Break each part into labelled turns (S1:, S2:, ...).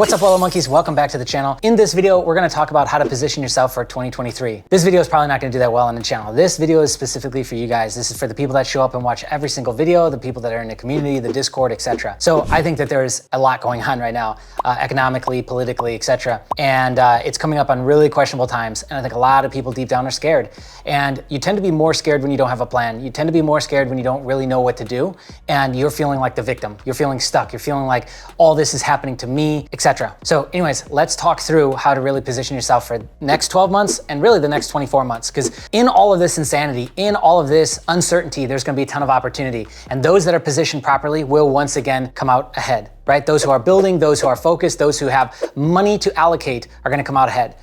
S1: What's up, Wallet Monkeys? Welcome back to the channel. In this video, we're gonna talk about how to position yourself for 2023. This video is probably not gonna do that well on the channel. This video is specifically for you guys. This is for the people that show up and watch every single video, the people that are in the community, the Discord, etc. So I think that there's a lot going on right now, economically, politically, etc. And it's coming up on really questionable times. And I think a lot of people deep down are scared. And you tend to be more scared when you don't have a plan. You tend to be more scared when you don't really know what to do. And you're feeling like the victim. You're feeling stuck. You're feeling like all this is happening to me, etc. So anyways, let's talk through how to really position yourself for the next 12 months and really the next 24 months. Because in all of this insanity, in all of this uncertainty, there's gonna be a ton of opportunity. And those that are positioned properly will once again come out ahead, right? Those who are building, those who are focused, those who have money to allocate are gonna come out ahead.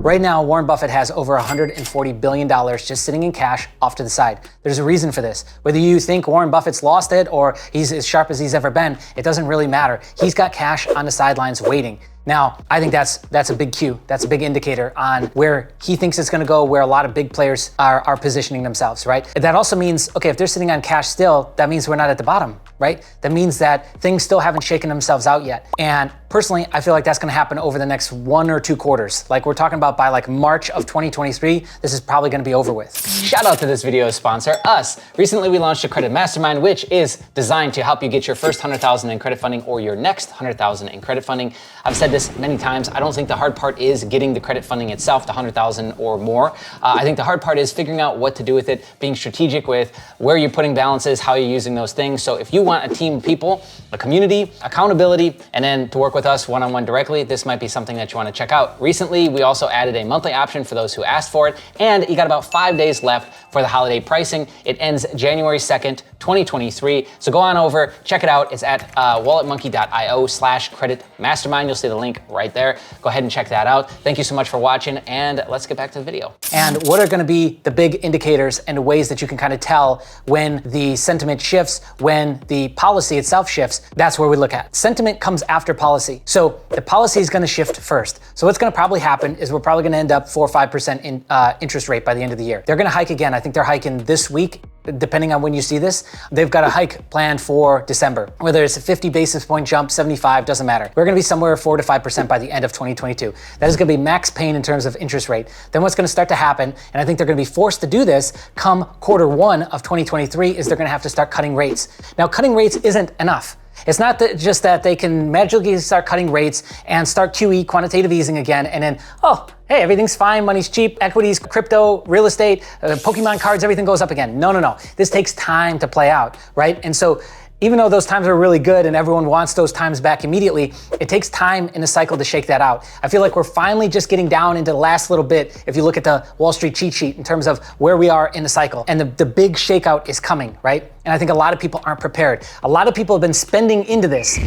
S1: Right now, Warren Buffett has over $140 billion just sitting in cash off to the side. There's a reason for this. Whether you think Warren Buffett's lost it or he's as sharp as he's ever been, it doesn't really matter. He's got cash on the sidelines waiting. Now, I think that's a big cue. That's a big indicator on where he thinks it's gonna go, where a lot of big players are positioning themselves, right? That also means, okay, if they're sitting on cash still, that means we're not at the bottom, right? That means that things still haven't shaken themselves out yet. And personally, I feel like that's gonna happen over the next 1 or 2 quarters. Like we're talking about by like March of 2023, this is probably gonna be over with. Shout out to this video's sponsor, us. Recently, we launched a credit mastermind, which is designed to help you get your first 100,000 in credit funding or your next 100,000 in credit funding. I've said this many times. I don't think the hard part is getting the credit funding itself, the 100,000 or more. I think the hard part is figuring out what to do with it, being strategic with where you're putting balances, how you're using those things. So if you want a team of people, a community, accountability, and then to work with us one-on-one directly, this might be something that you want to check out. Recently, we also added a monthly option for those who asked for it, and you got about 5 days left for the holiday pricing. It ends January 2nd, 2023. So go on over, check it out. It's at walletmonkey.io/credit mastermind. You'll see the link right there. Go ahead and check that out. Thank you so much for watching, and let's get back to the video. And what are gonna be the big indicators and ways that you can kind of tell when the sentiment shifts, when the policy itself shifts? That's where we look at. Sentiment comes after policy. So the policy is gonna shift first. So what's gonna probably happen is we're probably gonna end up 4 or 5% in interest rate by the end of the year. They're gonna hike again. I think they're hiking this week. Depending on when you see this, they've got a hike planned for December. Whether it's a 50 basis point jump, 75, doesn't matter. We're gonna be somewhere 4 to 5% by the end of 2022. That is gonna be max pain in terms of interest rate. Then what's gonna start to happen, and I think they're gonna be forced to do this come Q1 of 2023, is they're gonna have to start cutting rates. Now, cutting rates isn't enough. It's not just that they can magically start cutting rates and start QE, quantitative easing again, and then, oh, hey, everything's fine, money's cheap, equities, crypto, real estate, Pokemon cards, everything goes up again. No, no, no. This takes time to play out, right? And so even though those times are really good and everyone wants those times back immediately, it takes time in a cycle to shake that out. I feel like we're finally just getting down into the last little bit if you look at the Wall Street cheat sheet in terms of where we are in the cycle. And the big shakeout is coming, right? And I think a lot of people aren't prepared. A lot of people have been spending into this.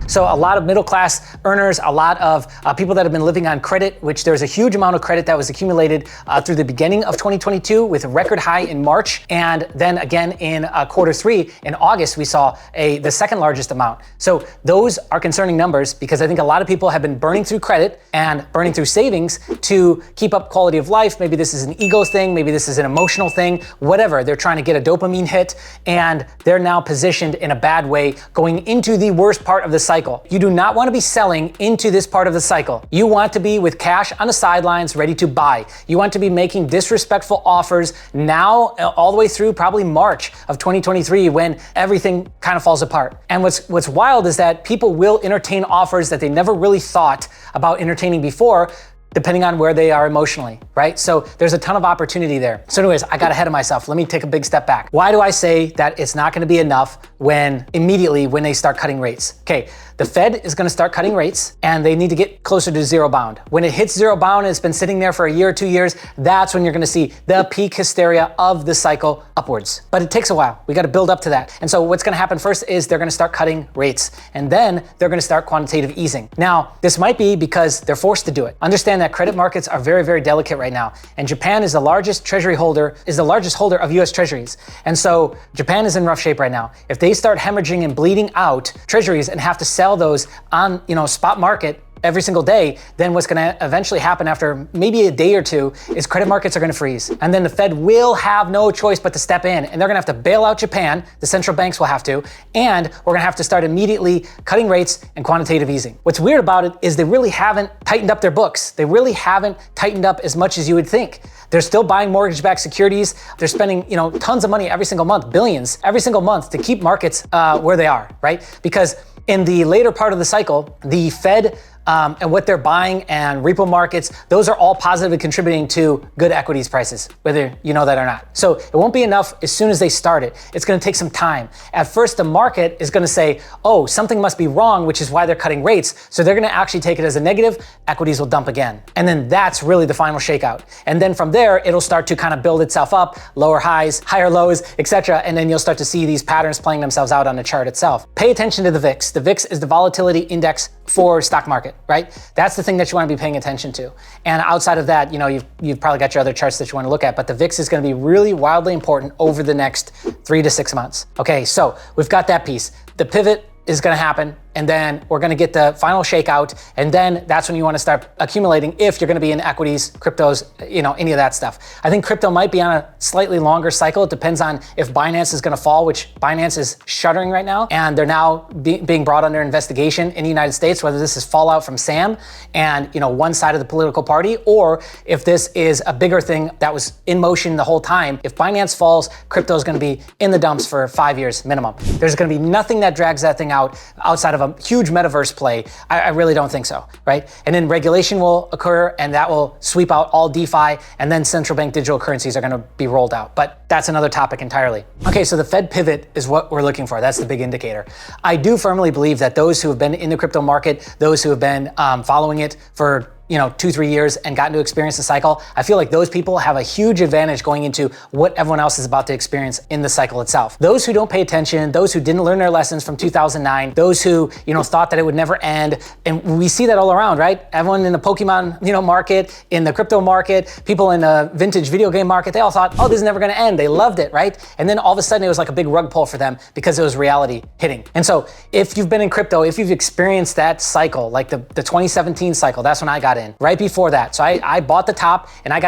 S1: So a lot of middle class earners, a lot of people that have been living on credit, which there's a huge amount of credit that was accumulated through the beginning of 2022 with a record high in March. And then again in Q3 in August, we saw the second largest amount. So those are concerning numbers because I think a lot of people have been burning through credit and burning through savings to keep up quality of life. Maybe this is an ego thing. Maybe this is an emotional thing, whatever. They're trying to get a dopamine hit and they're now positioned in a bad way going into the worst part of the cycle. You do not want to be selling into this part of the cycle. You want to be with cash on the sidelines ready to buy. You want to be making disrespectful offers now all the way through probably March of 2023 when everything kind of falls apart. And what's wild is that people will entertain offers that they never really thought about entertaining before, depending on where they are emotionally, right? So there's a ton of opportunity there. So anyways, I got ahead of myself. Let me take a big step back. Why do I say that it's not gonna be enough immediately when they start cutting rates? Okay, the Fed is gonna start cutting rates and they need to get closer to zero bound. When it hits zero bound and it's been sitting there for a year or 2 years, that's when you're gonna see the peak hysteria of the cycle upwards. But it takes a while. We gotta build up to that. And so what's gonna happen first is they're gonna start cutting rates and then they're gonna start quantitative easing. Now, this might be because they're forced to do it. Understand that credit markets are very, very delicate right now. And Japan is the largest holder of US treasuries. And so Japan is in rough shape right now. If they start hemorrhaging and bleeding out treasuries and have to sell those on, spot market, every single day, then what's gonna eventually happen after maybe a day or two is credit markets are gonna freeze. And then the Fed will have no choice but to step in, and they're gonna have to bail out Japan, the central banks will have to, and we're gonna have to start immediately cutting rates and quantitative easing. What's weird about it is they really haven't tightened up their books. They really haven't tightened up as much as you would think. They're still buying mortgage-backed securities. They're spending, tons of money every single month, billions every single month to keep markets where they are, right? Because in the later part of the cycle, the Fed and what they're buying and repo markets, those are all positively contributing to good equities prices, whether you know that or not. So it won't be enough as soon as they start it. It's gonna take some time. At first, the market is gonna say, oh, something must be wrong, which is why they're cutting rates. So they're gonna actually take it as a negative, equities will dump again. And then that's really the final shakeout. And then from there, it'll start to kind of build itself up, lower highs, higher lows, etc. And then you'll start to see these patterns playing themselves out on the chart itself. Pay attention to the VIX. The VIX is the volatility index for stock market, right? That's the thing that you want to be paying attention to. And outside of that, you've probably got your other charts that you want to look at, but the VIX is going to be really wildly important over the next 3 to 6 months. Okay, so we've got that piece. The pivot is going to happen, and then we're going to get the final shakeout, and then that's when you want to start accumulating if you're going to be in equities, cryptos, any of that stuff. I think crypto might be on a slightly longer cycle. It depends on if Binance is going to fall, which Binance is shuttering right now, and they're now being brought under investigation in the United States, whether this is fallout from Sam and one side of the political party, or if this is a bigger thing that was in motion the whole time. If Binance falls, crypto is going to be in the dumps for 5 years minimum. There's going to be nothing that drags that thing out outside of a huge metaverse play. I really don't think so, right? And then regulation will occur, and that will sweep out all DeFi, and then central bank digital currencies are going to be rolled out. But that's another topic entirely. Okay, so the Fed pivot is what we're looking for. That's the big indicator. I do firmly believe that those who have been in the crypto market, those who have been following it for 2-3 years and gotten to experience the cycle, I feel like those people have a huge advantage going into what everyone else is about to experience in the cycle itself. Those who don't pay attention, those who didn't learn their lessons from 2009, those who, thought that it would never end, and we see that all around, right? Everyone in the Pokemon, market, in the crypto market, people in the vintage video game market, they all thought, oh, this is never gonna end. They loved it, right? And then all of a sudden it was like a big rug pull for them because it was reality hitting. And so if you've been in crypto, if you've experienced that cycle, like the 2017 cycle, that's when I got in, right before that. So I bought the top, and I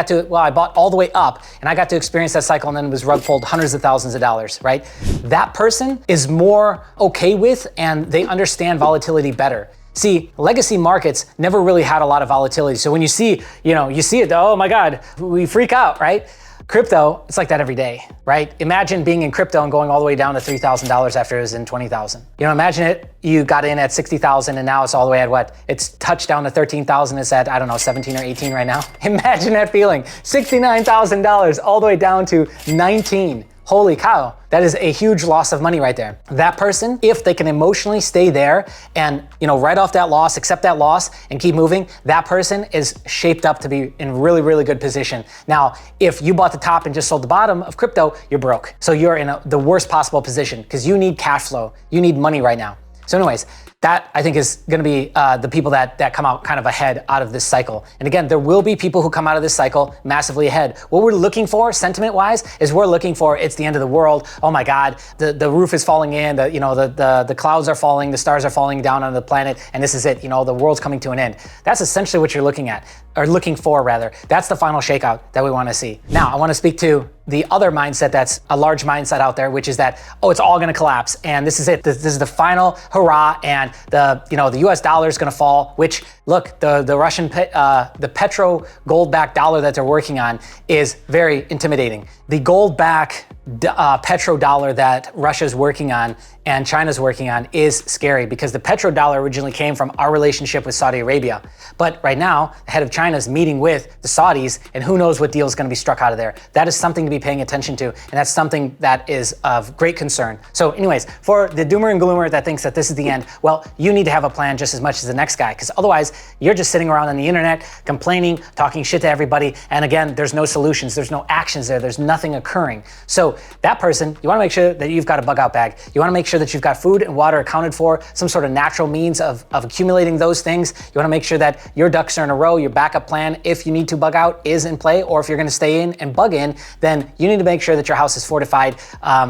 S1: bought all the way up, and I got to experience that cycle, and then was rug pulled hundreds of thousands of dollars, right? That person is more okay with, and they understand volatility better. See, legacy markets never really had a lot of volatility. So when you see it, oh my God, we freak out, right? Crypto, it's like that every day, right? Imagine being in crypto and going all the way down to $3,000 after it was in 20,000. Imagine it, you got in at 60,000 and now it's all the way at what? It's touched down to 13,000, it's at, 17 or 18 right now. Imagine that feeling, $69,000 all the way down to 19. Holy cow, that is a huge loss of money right there. That person, if they can emotionally stay there and, write off that loss, accept that loss and keep moving, that person is shaped up to be in really, really good position. Now, if you bought the top and just sold the bottom of crypto, you're broke. So you're in the worst possible position because you need cash flow. You need money right now. So anyways, that I think is going to be the people that come out kind of ahead out of this cycle. And again, there will be people who come out of this cycle massively ahead. What we're looking for, sentiment-wise, is we're looking for it's the end of the world. Oh my God, the roof is falling in. The clouds are falling. The stars are falling down on the planet, and this is it. The world's coming to an end. That's essentially what you're looking at, or looking for rather. That's the final shakeout that we want to see. Now, I want to speak to the other mindset that's a large mindset out there, which is that, oh, it's all going to collapse, and this is it. This is the final hurrah, and the US dollar is going to fall. Which, look, the Russian the petro gold-backed dollar that they're working on is very intimidating. The gold-backed petrodollar that Russia's working on and China's working on is scary because the petrodollar originally came from our relationship with Saudi Arabia. But right now, the head of China is meeting with the Saudis, and who knows what deal is going to be struck out of there. That is something to be paying attention to, and that's something that is of great concern. So anyways, for the doomer and gloomer that thinks that this is the end, well, you need to have a plan just as much as the next guy, because otherwise you're just sitting around on the internet complaining, talking shit to everybody, and again, there's no solutions, there's no actions there's nothing occurring. So that person, you want to make sure that you've got a bug out bag. You want to make sure that you've got food and water accounted for, some sort of natural means of accumulating those things. You want to make sure that your ducks are in a row, your backup plan, if you need to bug out, is in play, or if you're going to stay in and bug in, then then you need to make sure that your house is fortified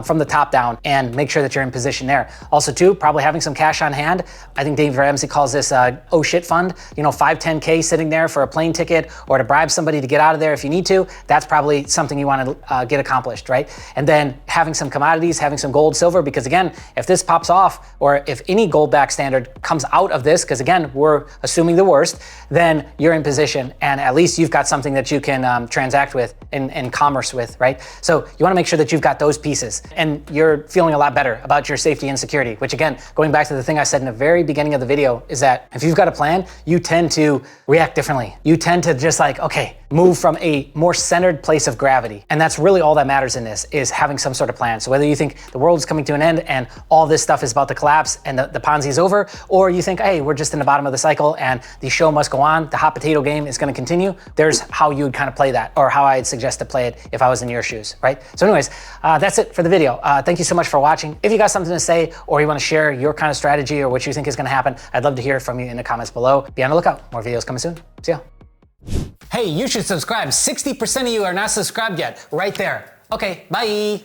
S1: from the top down and make sure that you're in position there. Also too, probably having some cash on hand. I think Dave Ramsey calls this oh shit fund, 5, 10K sitting there for a plane ticket or to bribe somebody to get out of there if you need to. That's probably something you want to get accomplished, right? And then having some commodities, having some gold, silver, because again, if this pops off or if any gold back standard comes out of this, because again, we're assuming the worst, then you're in position and at least you've got something that you can transact with and commerce with, right? So you want to make sure that you've got those pieces and you're feeling a lot better about your safety and security, which again, going back to the thing I said in the very beginning of the video, is that if you've got a plan, you tend to react differently. You tend to just like, okay, move from a more centered place of gravity. And that's really all that matters in this, is having some sort of plan. So whether you think the world is coming to an end and all this stuff is about to collapse and the Ponzi is over, or you think, hey, we're just in the bottom of the cycle and the show must go on, the hot potato game is going to continue, there's how you would kind of play that, or how I'd suggest to play it if I was in your shoes, right? So anyways, that's it for the video. Thank you so much for watching. If you got something to say or you want to share your kind of strategy or what you think is going to happen, I'd love to hear from you in the comments below. Be on the lookout. More videos coming soon. See ya. Hey, you should subscribe. 60% of you are not subscribed yet. Right there. Okay, bye.